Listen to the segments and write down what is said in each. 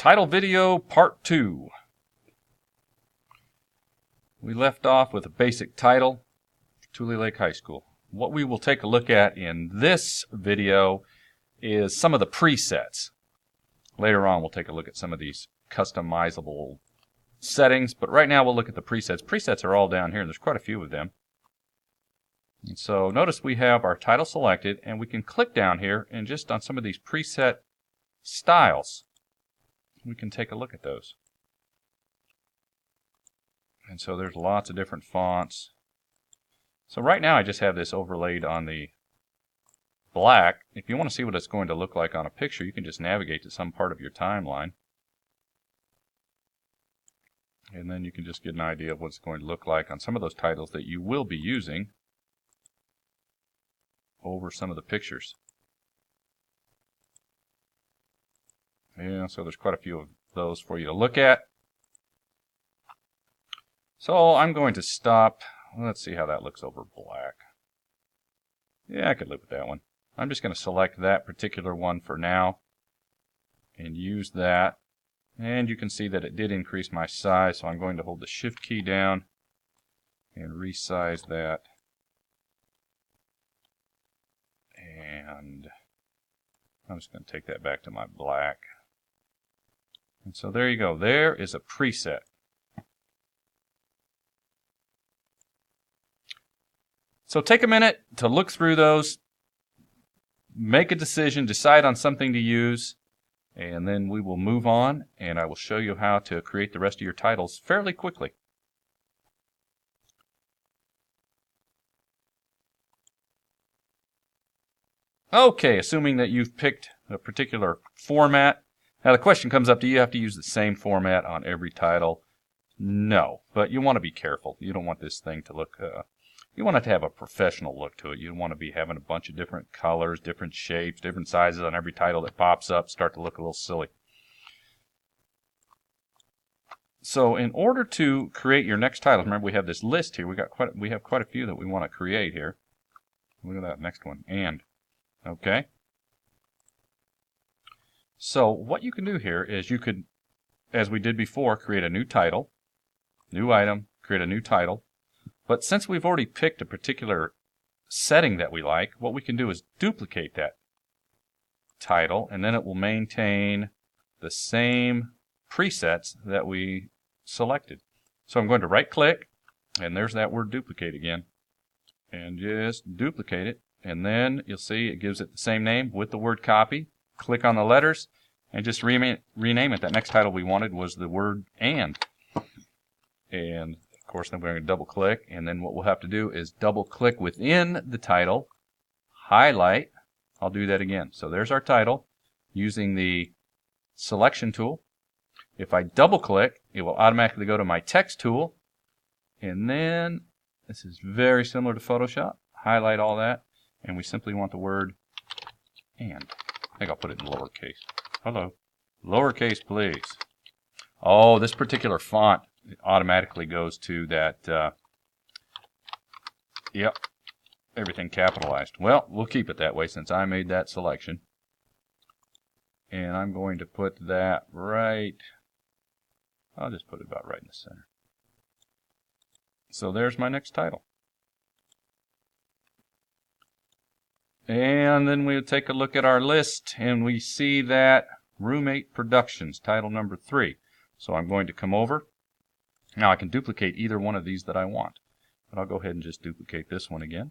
Title Video Part 2. We left off with a basic title, Tule Lake High School. What we will take a look at in this video is some of the presets. Later on we'll take a look at some of these customizable settings, but right now we'll look at the presets. Presets are all down here, and there's quite a few of them. And so notice we have our title selected, and we can click down here and just on some of these preset styles, we can take a look at those. And so there's lots of different fonts. So right now I just have this overlaid on the black. If you want to see what it's going to look like on a picture, you can just navigate to some part of your timeline. And then you can just get an idea of what it's going to look like on some of those titles that you will be using over some of the pictures. Yeah, so there's quite a few of those for you to look at. So I'm going to stop. Let's see how that looks over black. Yeah, I could live with that one. I'm just going to select that particular one for now and use that. And you can see that it did increase my size, so I'm going to hold the Shift key down and resize that. And I'm just going to take that back to my black. And so there you go. There is a preset. So take a minute to look through those, make a decision, decide on something to use, and then we will move on, and I will show you how to create the rest of your titles fairly quickly. Okay, assuming that you've picked a particular format. Now the question comes up, do you have to use the same format on every title? No, but you want to be careful. You don't want this thing to look, you want it to have a professional look to it. You don't want to be having a bunch of different colors, different shapes, different sizes on every title that pops up, start to look a little silly. So in order to create your next title, remember we have this list here. We have quite a few that we want to create here. Look at that next one, and. Okay. So what you can do here is you could, as we did before, create a new title, new item, create a new title. But since we've already picked a particular setting that we like, what we can do is duplicate that title, and then it will maintain the same presets that we selected. So I'm going to right click, and there's that word duplicate again, and just duplicate it. And then you'll see it gives it the same name with the word copy. Click on the letters and just rename it. That next title we wanted was the word and. And of course then we're going to double click, and then what we'll have to do is double click within the title, highlight. I'll do that again. So there's our title using the selection tool. If I double click, it will automatically go to my text tool. And then this is very similar to Photoshop. Highlight all that. And we simply want the word and. I think I'll put it in lowercase. Hello. Lowercase, please. Oh, this particular font automatically goes to that, yep, everything capitalized. Well, we'll keep it that way since I made that selection. And I'm going to put that right, I'll just put it about right in the center. So there's my next title. And then we'll take a look at our list, and we see that Roommate Productions, title number 3. So I'm going to come over. Now I can duplicate either one of these that I want. But I'll go ahead and just duplicate this one again.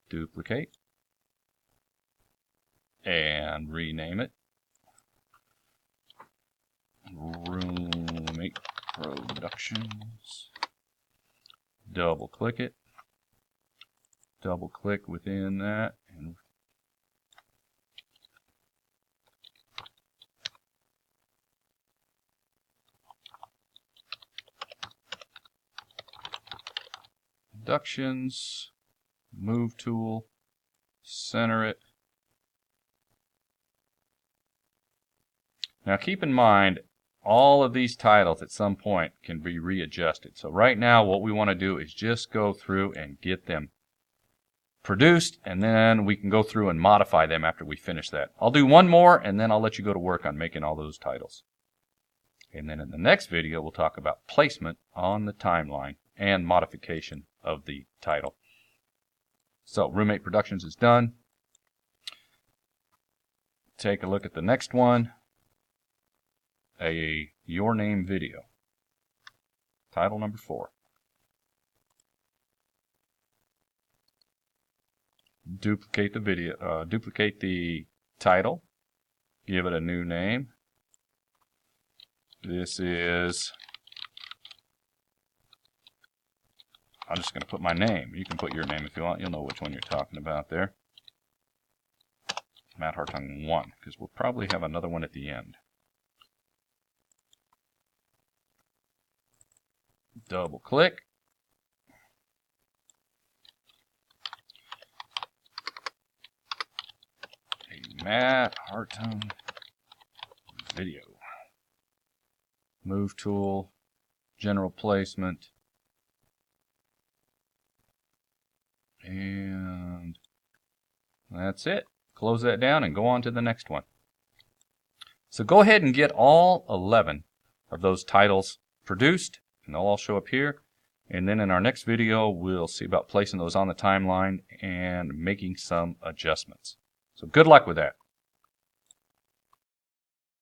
Duplicate. And rename it. Roommate Productions. Double click it. Double click within that, and Productions, move tool, center it. Now keep in mind, all of these titles at some point can be readjusted. So right now what we want to do is just go through and get them produced, and then we can go through and modify them after we finish that. I'll do one more, and then I'll let you go to work on making all those titles. And then in the next video, we'll talk about placement on the timeline and modification of the title. So Roommate Productions is done. Take a look at the next one, a Your Name video, title number 4. Duplicate the video, duplicate the title, give it a new name. This is, I'm just going to put my name. You can put your name if you want. You'll know which one you're talking about there. Matt Hartung 1, because we'll probably have another one at the end. Double click. A Matt Hartung video. Move tool, general placement, and that's it. Close that down and go on to the next one. So go ahead and get all 11 of those titles produced, and they'll all show up here. And then in our next video, we'll see about placing those on the timeline and making some adjustments. So good luck with that.